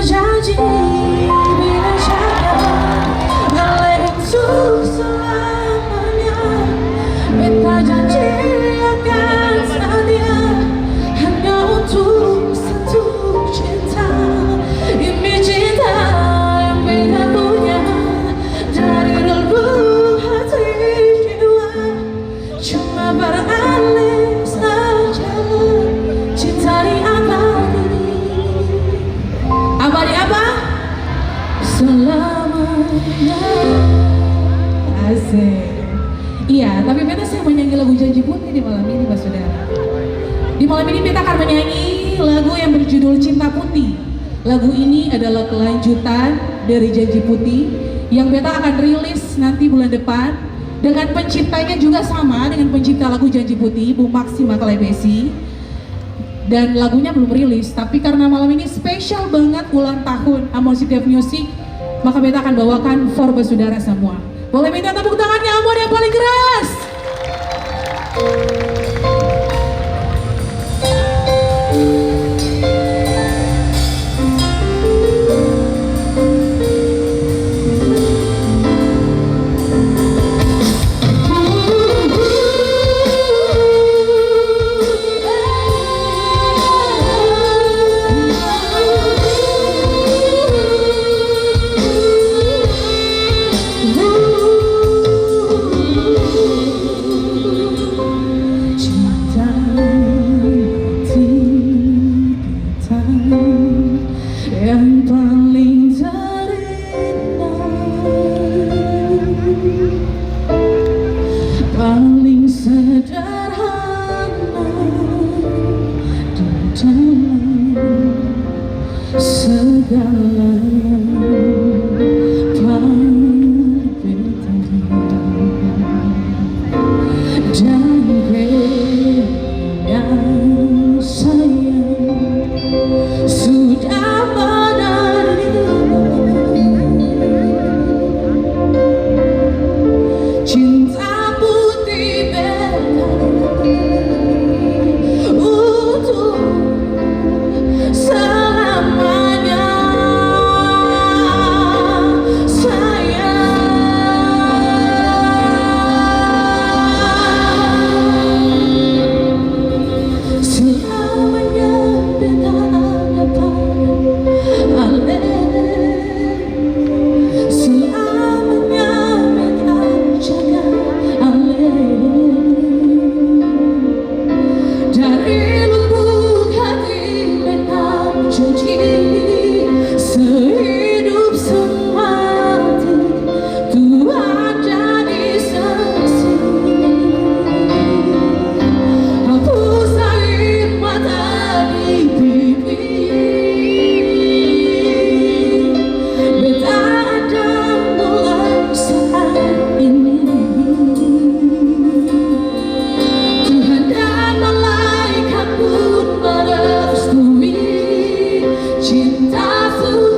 berjanji bila jaga balik untuk selamanya. Beta janji akan setia hanya untuk satu cinta. Ini cinta yang beta punya dari relung hati jiwa. Cuma beralih saja cinta di abadi. Abadi apa? Selamanya. Asik. Iya, tapi beta saya menyanyi lagu Janji Putih di malam ini, Pak Saudara. Di malam ini beta akan menyanyi lagu yang berjudul Cinta Putih. Lagu ini adalah kelanjutan dari Janji Putih yang beta akan rilis nanti bulan depan. Dengan penciptanya juga sama dengan pencipta lagu Janji Putih, Bu Maksima Kalebesi. Dan lagunya belum rilis, tapi karena malam ini spesial banget ulang tahun Amon Setiap Music, maka beta akan bawakan for saudara semua. Boleh minta tepuk tangannya Amon yang paling keras. Yang paling terindah, paling sederhana di dalam segalanya berbeda. Dan yang sayang sudah menerima cinta putih beta untuk selamanya. Selamanya beta selamanya beta jaga dari lubuk hati beta janji sehidup semati Tuhan jadi saksi. Hapus air mata di pipi, beta ada mulai saat ini. Tuhan dan malaikat pun merestui cinta suci.